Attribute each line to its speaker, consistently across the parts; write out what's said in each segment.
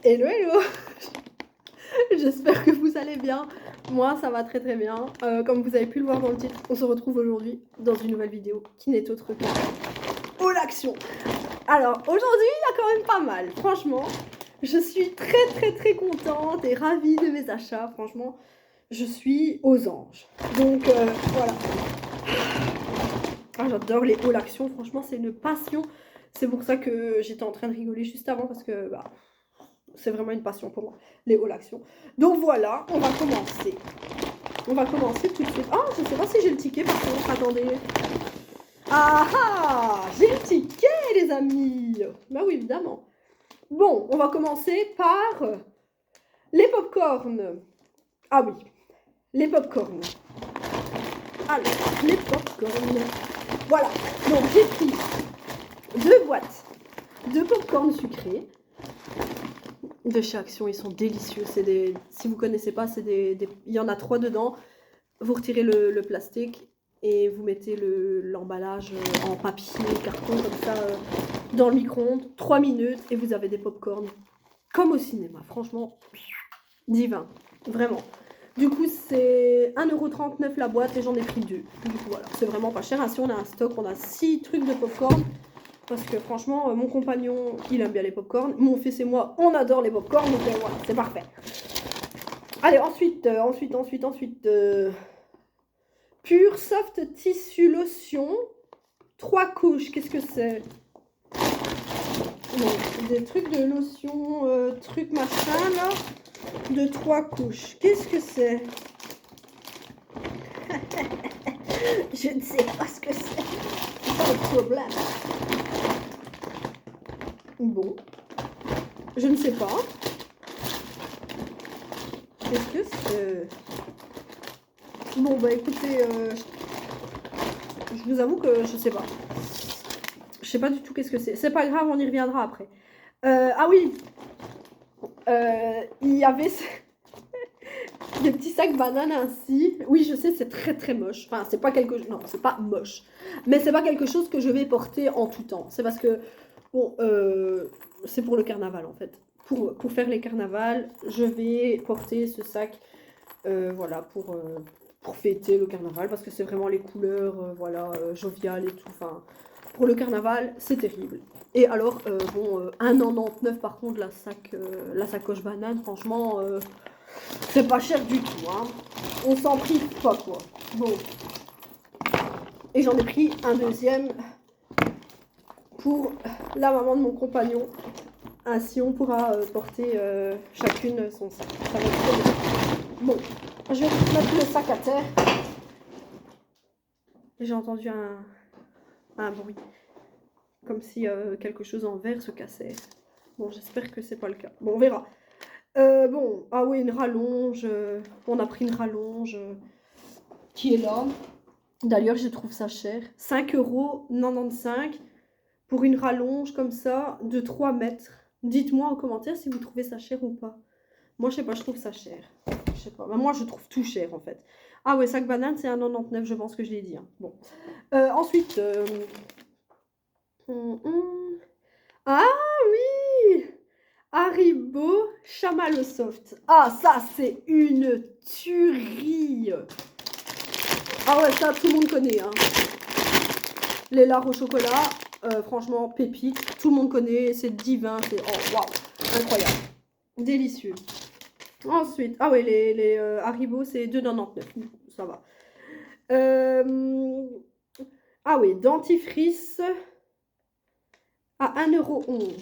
Speaker 1: Hello, hello. J'espère que vous allez bien. Moi, ça va très très bien. Comme vous avez pu le voir dans le titre, on se retrouve aujourd'hui dans une nouvelle vidéo qui n'est autre que Oh l'action. Alors, aujourd'hui, il y a quand même pas mal. Franchement, je suis très très très contente et ravie de mes achats. Franchement, je suis aux anges. Donc, voilà. Ah, j'adore les hauts l'action. Franchement, c'est une passion. C'est pour ça que j'étais en train de rigoler juste avant parce que c'est vraiment une passion pour moi, les hauts l'action. Donc voilà, on va commencer. On va commencer tout de suite. Ah, je sais pas si j'ai le ticket par contre. Attendez. Ah ah, j'ai le ticket, les amis. Bah oui, évidemment. Bon, on va commencer par les pop-corn. Ah oui, les pop-corn. Alors, les pop-corn. Voilà. Donc j'ai pris 2 boîtes de pop-corn sucré. De chez Action, ils sont délicieux. C'est des, si vous connaissez pas, c'est il y en a 3 dedans. Vous retirez le plastique et vous mettez l'emballage en papier, carton comme ça dans le micro-ondes. 3 minutes et vous avez des pop-corn comme au cinéma. Franchement, divin, vraiment. Du coup, c'est 1,39 € la boîte et j'en ai pris 2. Du coup, voilà, c'est vraiment pas cher. Ainsi, on a un stock, on a 6 trucs de pop-corn. Parce que franchement, mon compagnon, il aime bien les pop-corn. Mon fils et moi, on adore les pop-corn. Donc voilà, c'est parfait. Allez, ensuite, Pure Soft Tissu Lotion. 3 couches, qu'est-ce que c'est? Des trucs de lotion, trucs machin là. De 3 couches. Qu'est-ce que c'est? Je ne sais pas ce que c'est. C'est pas le problème. Bon. Je ne sais pas. Qu'est-ce que c'est? Bon, bah écoutez, je vous avoue que je sais pas. Je sais pas du tout qu'est-ce que c'est. C'est pas grave, on y reviendra après. Ah oui, il y avait des petits sacs bananes ainsi. Oui, je sais, c'est très très moche. Enfin, c'est pas quelque chose. Non, c'est pas moche. Mais c'est pas quelque chose que je vais porter en tout temps. C'est parce que, bon, c'est pour le carnaval en fait. Pour faire les carnavals, je vais porter ce sac, voilà, pour fêter le carnaval. Parce que c'est vraiment les couleurs, voilà, joviales et tout. Enfin, pour le carnaval, c'est terrible. Et alors, bon, 1,99 € par contre, la sacoche banane, franchement, c'est pas cher du tout, hein. On s'en prive pas, quoi. Bon. Et j'en ai pris un deuxième pour la maman de mon compagnon. Ainsi, on pourra porter chacune son sac. Ça va être trop bien. Bon, je vais mettre le sac à terre. J'ai entendu un bruit. Comme si quelque chose en verre se cassait. Bon, j'espère que c'est pas le cas. Bon, on verra. Bon, ah oui, une rallonge. On a pris une rallonge qui est là. D'ailleurs, je trouve ça cher. 5,95 € pour une rallonge comme ça de 3 mètres. Dites-moi en commentaire si vous trouvez ça cher ou pas. Moi, je sais pas, je trouve ça cher. Je sais pas. Moi, je trouve tout cher en fait. Ah ouais, sac banane, c'est 1,99 €, je pense que je l'ai dit. Hein. Bon. Ensuite. Ah oui! Haribo Chamallow Soft. Ah, ça, c'est une tuerie. Ah ouais, ça, tout le monde connaît. Hein. Les lards au chocolat, franchement, pépite. Tout le monde connaît, c'est divin. C'est oh, waouh, incroyable. Délicieux. Ensuite, ah ouais, les Haribo, c'est 2,99 €. Ça va. Ah oui, dentifrice à 1,11 €.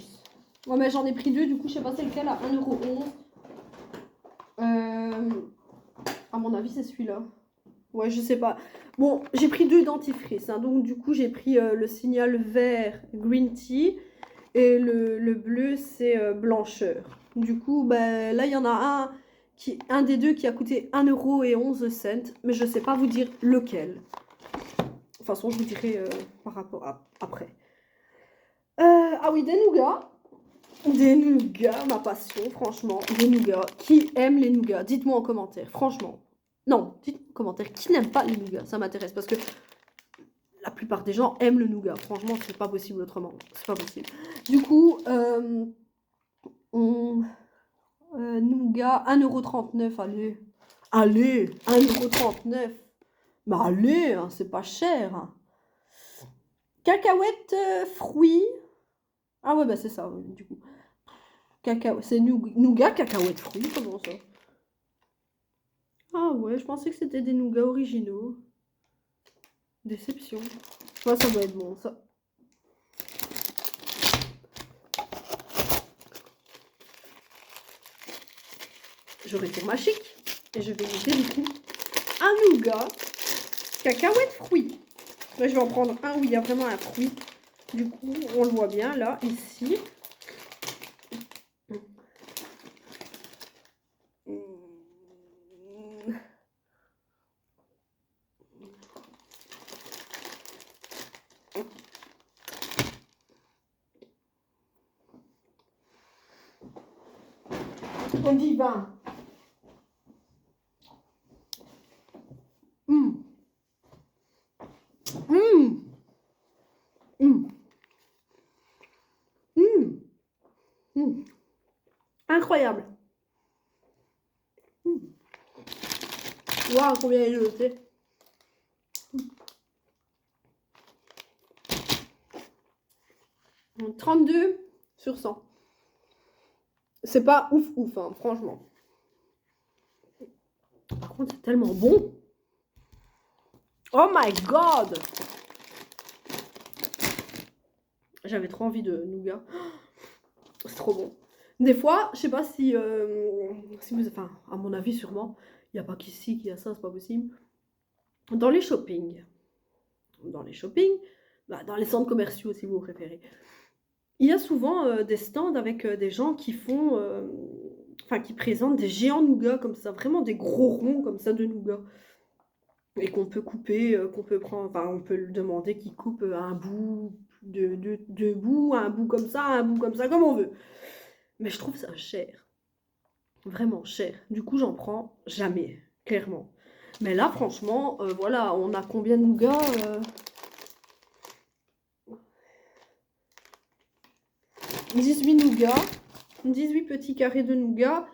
Speaker 1: Bon, mais j'en ai pris 2, du coup, je sais pas c'est lequel à 1,11 €. À mon avis, c'est celui-là. Ouais, je sais pas. Bon, j'ai pris 2 dentifrices. Hein, donc, du coup, j'ai pris le signal vert Green Tea et le bleu, c'est blancheur. Du coup, ben, là, il y en a un des deux qui a coûté 1,11 €. Mais je sais pas vous dire lequel. De toute façon, je vous dirai par rapport après. Ah oui, des nougats. Des nougats, ma passion, franchement. Des nougats. Qui aime les nougats? Dites-moi en commentaire, franchement. Non, dites en commentaire qui n'aime pas les nougats. Ça m'intéresse parce que la plupart des gens aiment le nougat. Franchement, c'est pas possible autrement. C'est pas possible. Du coup, Nougat, 1,39 €, allez. Allez, 1,39 €. Mais allez, hein, c'est pas cher. Hein. Cacahuètes, fruits. Ah ouais, bah c'est ça, du coup. C'est nougat, cacahuètes, fruits, comment ça? Ah ouais, je pensais que c'était des nougats originaux. Déception. Ouais, ça doit être bon, ça. Je retourne ma chic et je vais goûter du coup un nougat, cacahuètes, fruits. Là, je vais en prendre un où il y a vraiment un fruit. Du coup, on le voit bien là, ici. On dit 20. Hum. Hum. Hum. Hum. Hum. Incroyable. Waouh, combien il est noté. 32 sur 100. C'est pas ouf ouf, hein, franchement. Par contre, c'est tellement bon. Oh my god! J'avais trop envie de nougat. C'est trop bon. Des fois, je sais pas si vous... Enfin, à mon avis, sûrement. Il n'y a pas qu'ici qu'il y a ça, c'est pas possible. Dans les shoppings. Dans les centres commerciaux, si vous préférez. Il y a souvent des stands avec des gens qui font... Enfin, qui présentent des géants nougats comme ça. Vraiment des gros ronds comme ça de nougat. Et qu'on peut couper, qu'on peut prendre... Enfin, on peut lui demander qu'il coupe un bout de bout, un bout comme ça, comme on veut. Mais je trouve ça cher. Vraiment cher. Du coup, j'en prends jamais, clairement. Mais là, franchement, voilà, on a combien de nougats 18 nougats, 18 petits carrés de nougat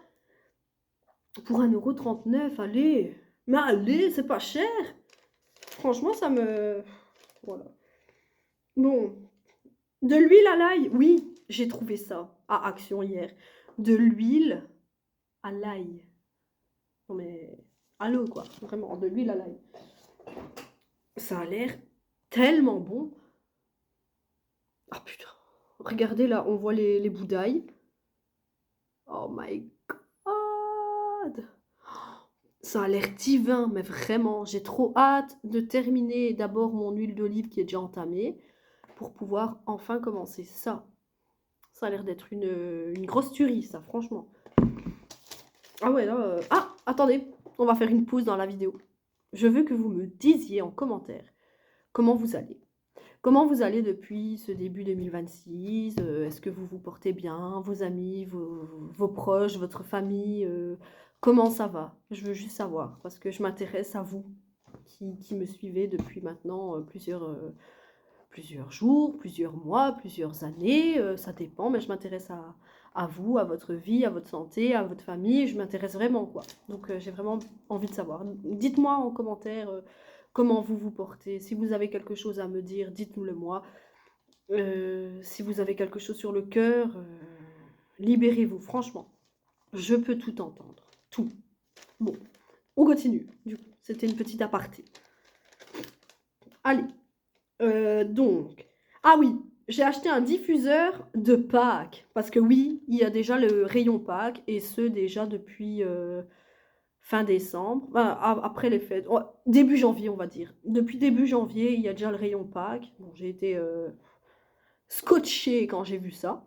Speaker 1: pour 1,39 €. Allez, mais allez, c'est pas cher. Franchement, ça me... Voilà. Bon, de l'huile à l'ail, oui, j'ai trouvé ça à Action hier. De l'huile à l'ail. Non mais, allô quoi, vraiment, de l'huile à l'ail. Ça a l'air tellement bon. Ah putain, regardez là, on voit les bouts d'ail. Oh my god! Ça a l'air divin, mais vraiment, j'ai trop hâte de terminer d'abord mon huile d'olive qui est déjà entamée pour pouvoir enfin commencer ça. Ça a l'air d'être une grosse tuerie, ça, franchement. Ah ouais, là... Ah, attendez, on va faire une pause dans la vidéo. Je veux que vous me disiez en commentaire comment vous allez. Comment vous allez depuis ce début 2026? Est-ce que vous vous portez bien? Vos amis, vos proches, votre famille? Comment ça va? Je veux juste savoir, parce que je m'intéresse à vous qui me suivez depuis maintenant plusieurs jours, plusieurs mois, plusieurs années. Ça dépend, mais je m'intéresse à vous, à votre vie, à votre santé, à votre famille. Je m'intéresse vraiment, quoi. Donc, j'ai vraiment envie de savoir. Dites-moi en commentaire comment vous vous portez. Si vous avez quelque chose à me dire, dites-le moi. Si vous avez quelque chose sur le cœur, libérez-vous, franchement. Je peux tout entendre. Tout. Bon, on continue. Du coup, c'était une petite aparté. Allez. Donc. Ah oui, j'ai acheté un diffuseur de Pâques. Parce que oui, il y a déjà le rayon Pâques. Et ce, déjà depuis fin décembre. Enfin, après les fêtes. Début janvier, on va dire. Depuis début janvier, il y a déjà le rayon Pâques. Bon, j'ai été scotché quand j'ai vu ça.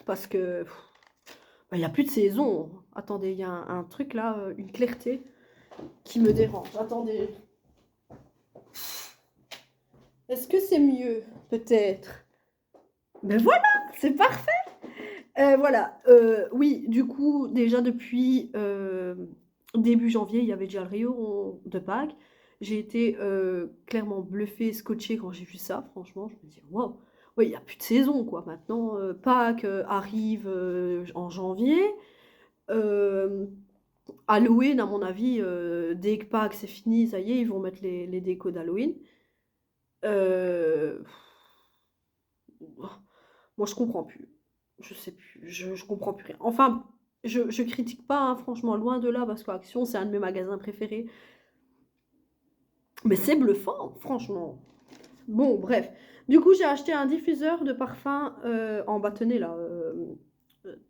Speaker 1: Parce que il n'y a plus de saison. Attendez, il y a un truc là, une clarté qui me dérange. Attendez. Est-ce que c'est mieux? Peut-être. Ben voilà, c'est parfait. Voilà. Oui, du coup, déjà depuis début janvier, il y avait déjà le rayon de Pâques. J'ai été clairement bluffée, scotchée quand j'ai vu ça. Franchement, je me dis, waouh. Oui, il n'y a plus de saison, quoi. Maintenant, Pâques arrive en janvier. Halloween, à mon avis, dès que Pâques c'est fini, ça y est, ils vont mettre les décos d'Halloween. Euh, Moi, je comprends plus. Je sais plus. Je comprends plus rien. Enfin, je critique pas, hein, franchement, loin de là, parce qu'Action, c'est un de mes magasins préférés. Mais c'est bluffant, franchement. Bon, bref. Du coup, j'ai acheté un diffuseur de parfum en bâtonnet, là,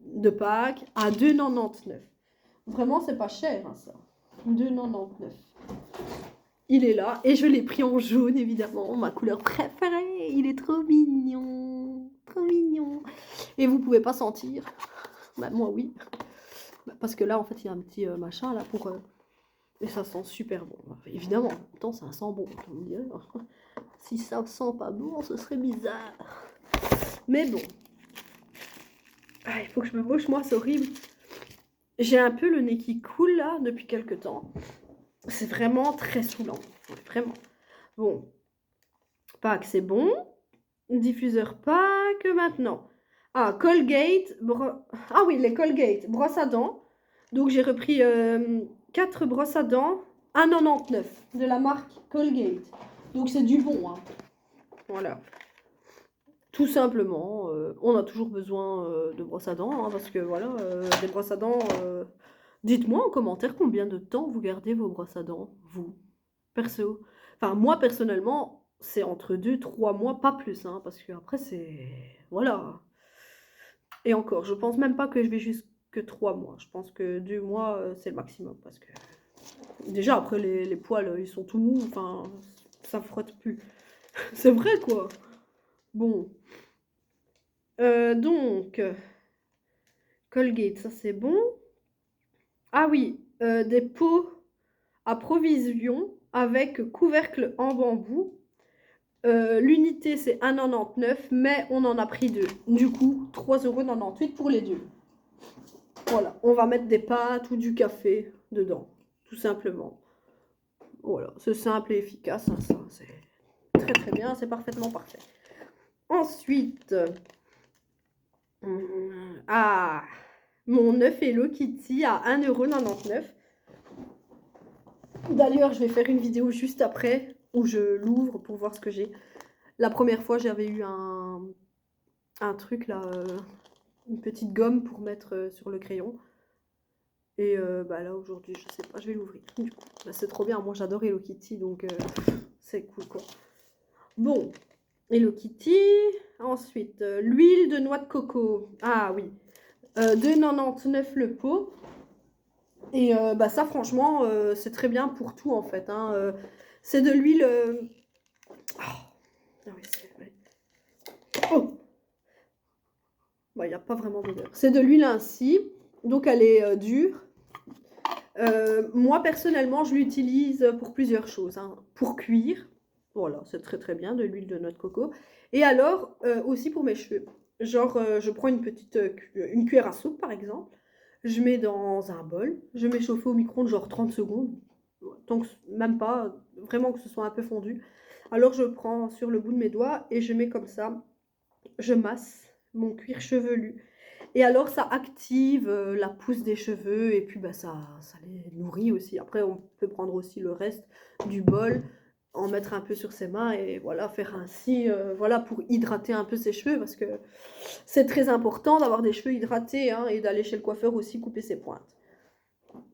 Speaker 1: de Pâques, à 2,99. Vraiment, c'est pas cher, hein, ça. 2,99. Il est là, et je l'ai pris en jaune, évidemment, ma couleur préférée. Il est trop mignon. Trop mignon. Et vous pouvez pas sentir. Bah, moi, oui. Bah, parce que là, en fait, il y a un petit machin, là, pour... et ça sent super bon. Bah, évidemment, en même temps, ça sent bon, je me dirais. Si ça sent pas bon, ce serait bizarre. Mais bon. Ah, il faut que je me moche, moi, c'est horrible. J'ai un peu le nez qui coule, là, depuis quelques temps. C'est vraiment très saoulant. Vraiment. Bon. Pâques, c'est bon. Diffuseur Pâques, maintenant. Ah, Colgate. Ah oui, les Colgate. Brosse à dents. Donc, j'ai repris 4 brosses à dents. 1,99 de la marque Colgate. Donc, c'est du bon, hein. Voilà. Tout simplement, on a toujours besoin de brosses à dents, hein, parce que voilà, des brosses à dents. Dites-moi en commentaire combien de temps vous gardez vos brosses à dents, vous, perso. Enfin, moi personnellement, c'est entre 2 3 mois, pas plus, hein, parce que après c'est. Voilà. Et encore, je pense même pas que je vais jusque 3 mois. Je pense que 2 mois, c'est le maximum, parce que. Déjà, après, les poils, ils sont tout mous, enfin, ça frotte plus. C'est vrai, quoi. Bon. Donc, Colgate, ça c'est bon. Ah oui, des pots à provision avec couvercle en bambou. L'unité c'est 1,99 €, mais on en a pris 2. Du coup, 3,98 € pour les deux. Voilà, on va mettre des pâtes ou du café dedans, tout simplement. Voilà, c'est simple et efficace, hein, ça c'est très très bien, c'est parfaitement parfait. Ensuite, ah, mon œuf Hello Kitty à 1,99 €. D'ailleurs, je vais faire une vidéo juste après où je l'ouvre pour voir ce que j'ai. La première fois, j'avais eu un truc là, une petite gomme pour mettre sur le crayon. Et bah là, aujourd'hui, je sais pas, je vais l'ouvrir. Du coup, bah, c'est trop bien. Moi, j'adore Hello Kitty, donc c'est cool quoi. Bon, Hello Kitty. Ensuite, l'huile de noix de coco. Ah oui, 2,99 € le pot. Et bah ça, franchement, c'est très bien pour tout en fait, hein. C'est de l'huile. Oh. Ah oui, ouais. Oh, bah, il n'y a pas vraiment d'odeur. C'est de l'huile ainsi, donc elle est dure. Moi, personnellement, je l'utilise pour plusieurs choses, hein. Pour cuire, voilà, c'est très très bien, de l'huile de noix de coco. Et alors, aussi pour mes cheveux. Genre, je prends une cuillère à soupe, par exemple. Je mets dans un bol, je mets chauffer au micro-ondes genre 30 secondes, tant que, même pas, vraiment que ce soit un peu fondu. Alors je prends sur le bout de mes doigts et je mets comme ça, je masse mon cuir chevelu. Et alors ça active la pousse des cheveux et puis bah, ça les nourrit aussi. Après on peut prendre aussi le reste du bol, en mettre un peu sur ses mains et voilà, faire ainsi, voilà, pour hydrater un peu ses cheveux parce que c'est très important d'avoir des cheveux hydratés, hein, et d'aller chez le coiffeur aussi couper ses pointes.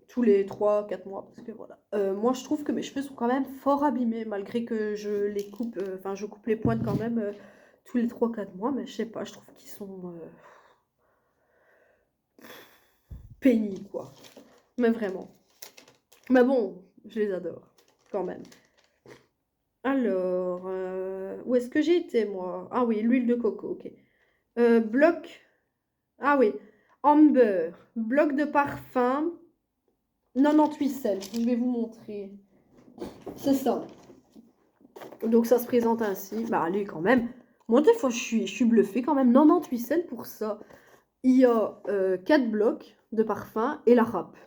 Speaker 1: Tous les 3 4 mois parce que voilà. Moi je trouve que mes cheveux sont quand même fort abîmés malgré que je les coupe, enfin je coupe les pointes quand même tous les 3 4 mois, mais je sais pas, je trouve qu'ils sont pénibles quoi. Mais vraiment. Mais bon, je les adore quand même. Alors, où est-ce que j'ai été moi? Ah oui, l'huile de coco, ok. Bloc. Ah oui, Amber, bloc de parfum, 98 cents. Je vais vous montrer. C'est ça. Donc ça se présente ainsi. Bah allez quand même. Moi des fois je suis bluffée quand même. 98 cents pour ça. Il y a 4 blocs de parfum et la râpe.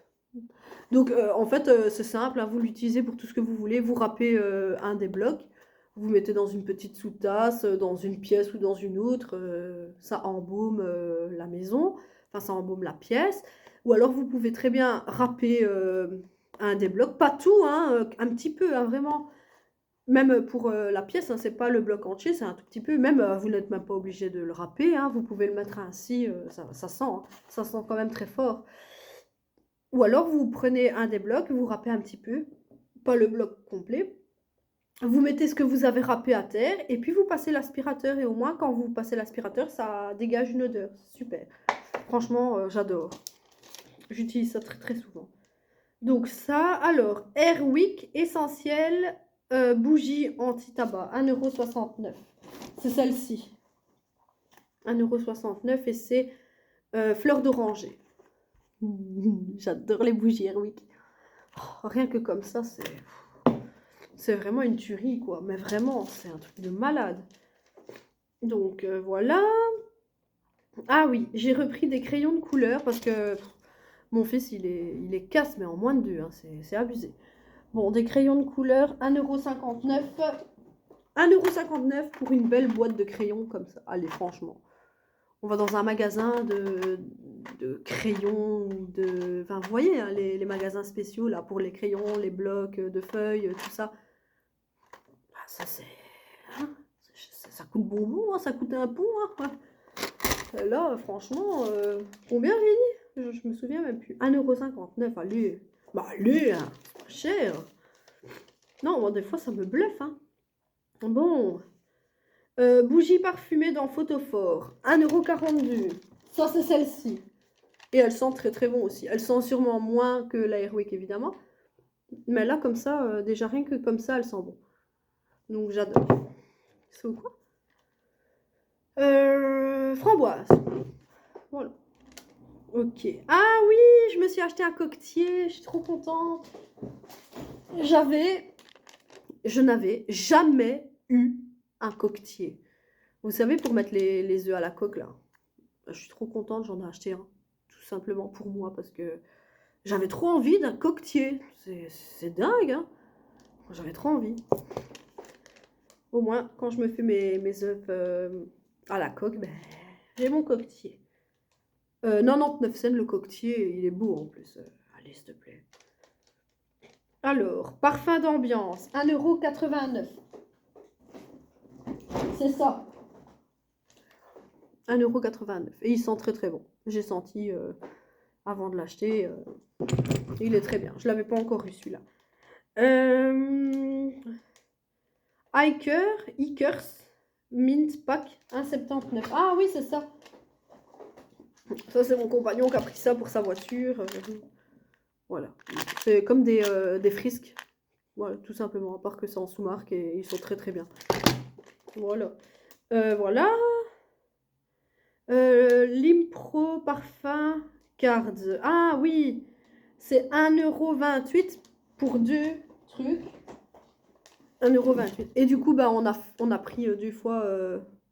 Speaker 1: Donc en fait c'est simple, hein, vous l'utilisez pour tout ce que vous voulez. Vous râpez un des blocs. Vous mettez dans une petite sous-tasse, dans une pièce ou dans une autre. Ça embaume la maison. Enfin ça embaume la pièce. Ou alors vous pouvez très bien râper un des blocs, pas tout, hein, un petit peu, hein, vraiment. Même pour la pièce, hein, c'est pas le bloc entier, c'est un tout petit peu. Même vous n'êtes même pas obligé de le râper, hein, vous pouvez le mettre ainsi, ça sent, hein, ça sent quand même très fort. Ou alors vous prenez un des blocs, vous râpez un petit peu, pas le bloc complet. Vous mettez ce que vous avez râpé à terre et puis vous passez l'aspirateur. Et au moins, quand vous passez l'aspirateur, ça dégage une odeur. Super. Franchement, j'adore. J'utilise ça très très souvent. Donc ça, alors, Airwick essentiel bougie anti-tabac, 1,69 €. C'est celle-ci. 1,69 € et c'est fleur d'oranger. J'adore les bougies Airwick. Oh, rien que comme ça, c'est vraiment une tuerie, quoi. Mais vraiment, c'est un truc de malade. Donc voilà. Ah oui, j'ai repris des crayons de couleur parce que mon fils, il est casse, mais en moins de 2, hein, c'est abusé. Bon, des crayons de couleur, 1,59 €. 1,59 € pour une belle boîte de crayons comme ça. Allez, franchement. On va dans un magasin de crayons, enfin, vous voyez, hein, les magasins spéciaux, là, pour les crayons, les blocs de feuilles, tout ça. Ah, ça, c'est... hein, ça coûte bonbon, hein, ça coûte un pont, hein. Là, franchement, combien j'ai dit? Je me souviens même plus. 1,59 €, allez. Bah, allez, hein, c'est pas cher. Non, moi, des fois, ça me bluffe, hein. Bon. Bougie parfumée dans Photophore, 1,42 €. Ça, c'est celle-ci. Et elle sent très très bon aussi. Elle sent sûrement moins que la Airwick, évidemment. Mais là, comme ça, déjà rien que comme ça, elle sent bon. Donc, j'adore. C'est quoi? Framboise. Voilà. Ok. Ah oui, je me suis acheté un coquetier. Je suis trop contente. Je n'avais jamais eu un coquetier. Vous savez, pour mettre les œufs à la coque, là. Je suis trop contente, j'en ai acheté un. Tout simplement pour moi, parce que j'avais trop envie d'un coquetier. C'est dingue, hein. J'avais trop envie. Au moins, quand je me fais mes œufs à la coque, ben, j'ai mon coquetier. 99 cents le coquetier, il est beau en plus. Allez, s'il te plaît. Alors, parfum d'ambiance, 1,89 €. C'est ça. 1,89 € et il sent très très bon. J'ai senti avant de l'acheter, il est très bien. Je l'avais pas encore eu celui-là. Ikers Mint Pack 1,79 €. Ah oui, c'est ça. Ça, c'est mon compagnon qui a pris ça pour sa voiture. Voilà. C'est comme des frisques. Voilà, tout simplement. À part que c'est en sous-marque et ils sont très très bien. Voilà. Voilà. L'Impro Parfum Cards. Ah oui, c'est 1,28 € pour 2 trucs. 1,28 €. Et du coup, bah, on a pris 2 fois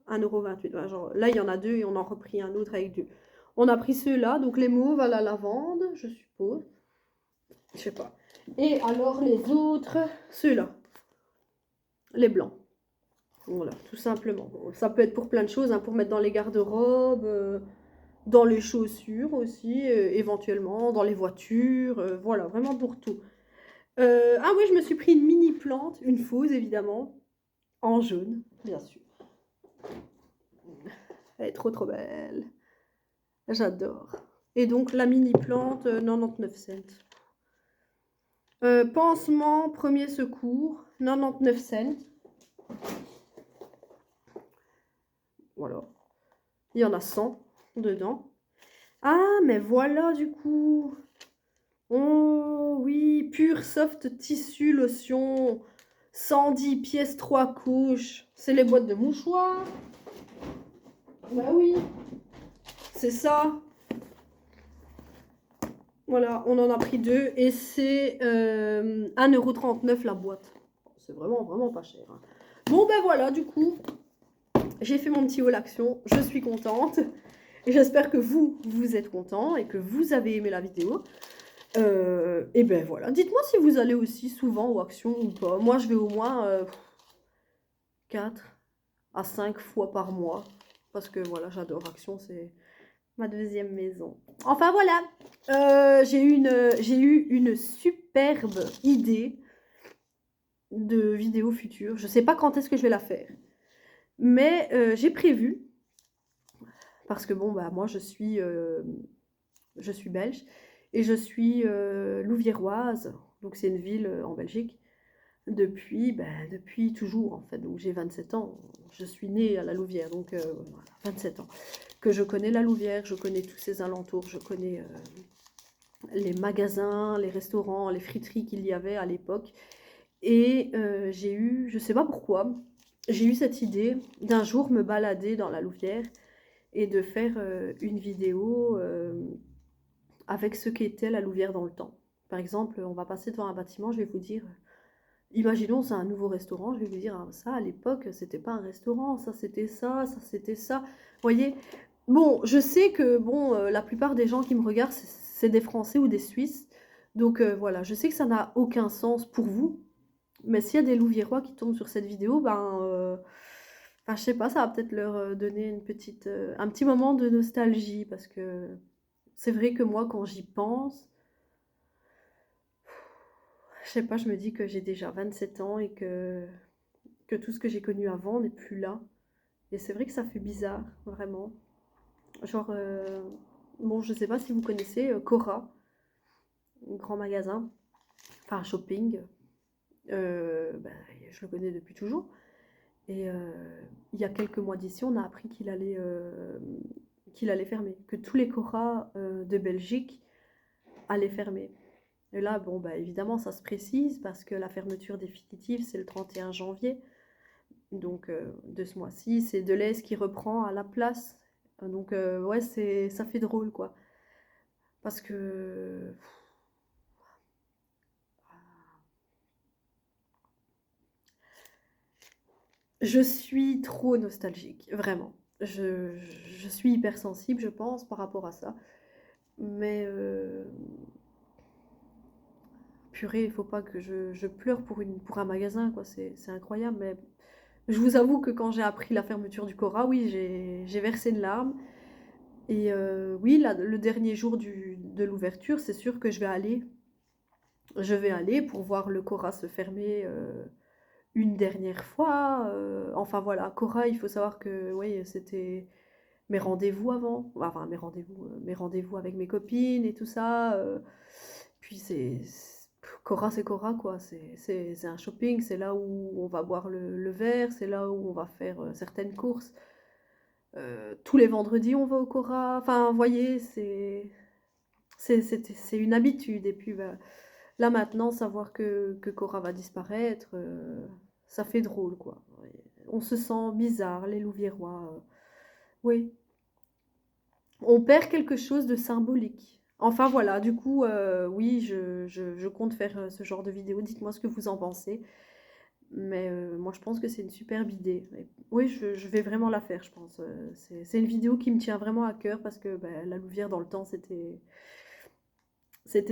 Speaker 1: 1,28 €. Ouais, genre, là, il y en a 2 et on en a repris un autre avec 2. On a pris ceux-là, donc les mauves à la lavande, je suppose. Je sais pas. Et alors les autres, ceux-là. Les blancs. Voilà, tout simplement. Bon, ça peut être pour plein de choses, hein, pour mettre dans les garde-robes, dans les chaussures aussi, éventuellement, dans les voitures, voilà, vraiment pour tout. Ah oui, je me suis pris une mini plante, une fausse évidemment, en jaune, bien sûr. Elle est trop trop belle. J'adore. Et donc la mini plante, 99 cents. Pansement, premier secours, 99 cents. Voilà. Il y en a 100 dedans. Ah, mais voilà du coup. Oh oui, pur soft tissu lotion. 110 pièces 3 couches. C'est les boîtes de mouchoirs. Bah oui. C'est ça. Voilà, on en a pris 2 et c'est 1,39 € la boîte. C'est vraiment, vraiment pas cher, hein. Bon, ben voilà, du coup, j'ai fait mon petit haul action. Je suis contente. Et j'espère que vous êtes contents et que vous avez aimé la vidéo. Et ben voilà. Dites-moi si vous allez aussi souvent aux actions ou pas. Moi, je vais au moins 4 à 5 fois par mois. Parce que voilà, j'adore Action. ma deuxième maison. Enfin voilà, j'ai eu une superbe idée de vidéo future. Je sais pas quand est-ce que je vais la faire, mais j'ai prévu, parce que bon, bah moi je suis belge et je suis louviéroise, donc c'est une ville en Belgique. Depuis toujours, en fait. Donc j'ai 27 ans. Je suis née à la Louvière, donc voilà, 27 ans. Que je connais la Louvière, je connais tous ses alentours, je connais les magasins, les restaurants, les friteries qu'il y avait à l'époque. Et j'ai eu, je sais pas pourquoi, j'ai eu cette idée d'un jour me balader dans la Louvière et de faire une vidéo avec ce qu'était la Louvière dans le temps. Par exemple, on va passer devant un bâtiment, je vais vous dire, imaginons, c'est un nouveau restaurant, je vais vous dire, ah, ça à l'époque, c'était pas un restaurant, ça c'était ça, ça c'était ça. Vous voyez? Bon, je sais que bon, la plupart des gens qui me regardent, c'est des Français ou des Suisses. Donc voilà, je sais que ça n'a aucun sens pour vous. Mais s'il y a des Louviérois qui tombent sur cette vidéo, enfin, je sais pas, ça va peut-être leur donner une petite, un petit moment de nostalgie. Parce que c'est vrai que moi, quand j'y pense, je sais pas, je me dis que j'ai déjà 27 ans et que tout ce que j'ai connu avant n'est plus là. Et c'est vrai que ça fait bizarre, vraiment. Genre, bon, je sais pas si vous connaissez Cora, un grand magasin, enfin un shopping. Ben, je le connais depuis toujours. Et il y a quelques mois d'ici, on a appris qu'il allait fermer, que tous les Cora de Belgique allaient fermer. Et là, bon, bah, évidemment, ça se précise parce que la fermeture définitive, c'est le 31 janvier. Donc, de ce mois-ci, c'est Deleuze qui reprend à la place. Donc, ouais, ça fait drôle, quoi. Parce que je suis trop nostalgique, vraiment. Je suis hypersensible, je pense, par rapport à ça. Mais purée, il faut pas que je pleure pour un magasin, quoi. C'est incroyable. Mais je vous avoue que quand j'ai appris la fermeture du Cora, oui, j'ai versé une larme. Et oui, là, le dernier jour de l'ouverture, c'est sûr que je vais aller. Je vais aller pour voir le Cora se fermer une dernière fois. Enfin voilà, Cora, il faut savoir que oui, c'était mes rendez-vous avant. Enfin, mes rendez-vous avec mes copines et tout ça. Puis Cora, c'est Cora, quoi. C'est un shopping, c'est là où on va boire le verre, c'est là où on va faire certaines courses. Tous les vendredis, on va au Cora. Enfin, vous voyez, c'est une habitude. Et puis, bah, là, maintenant, savoir que Cora va disparaître, ça fait drôle, quoi. Ouais. On se sent bizarre, les Louviérois. Oui, on perd quelque chose de symbolique. Enfin, voilà, du coup, oui, je compte faire ce genre de vidéo. Dites-moi ce que vous en pensez. Mais moi, je pense que c'est une superbe idée. Et oui, je vais vraiment la faire, je pense. C'est une vidéo qui me tient vraiment à cœur parce que bah, la Louvière, dans le temps, c'était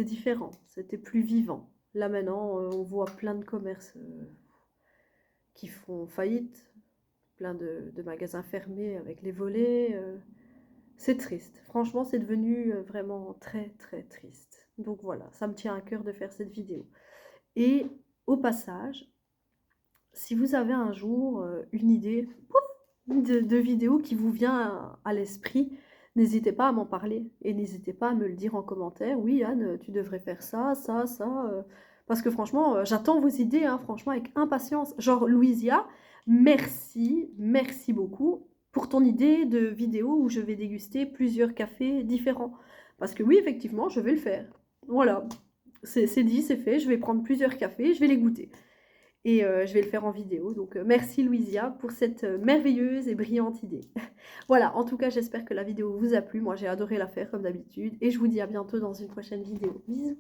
Speaker 1: différent, c'était plus vivant. Là maintenant, on voit plein de commerces qui font faillite, plein de magasins fermés avec les volets. C'est triste. Franchement, c'est devenu vraiment très très triste. Donc voilà, ça me tient à cœur de faire cette vidéo. Et au passage, si vous avez un jour une idée de vidéo qui vous vient à l'esprit, n'hésitez pas à m'en parler et n'hésitez pas à me le dire en commentaire. Oui, Anne, tu devrais faire ça, ça, ça. Parce que franchement, j'attends vos idées, hein, franchement, avec impatience. Genre, Louisia, merci, merci beaucoup pour ton idée de vidéo où je vais déguster plusieurs cafés différents. Parce que oui, effectivement, je vais le faire. Voilà, c'est dit, c'est fait. Je vais prendre plusieurs cafés, je vais les goûter. Et je vais le faire en vidéo. Donc merci Louisia pour cette merveilleuse et brillante idée. Voilà, en tout cas j'espère que la vidéo vous a plu. Moi j'ai adoré la faire comme d'habitude. Et je vous dis à bientôt dans une prochaine vidéo. Bisous.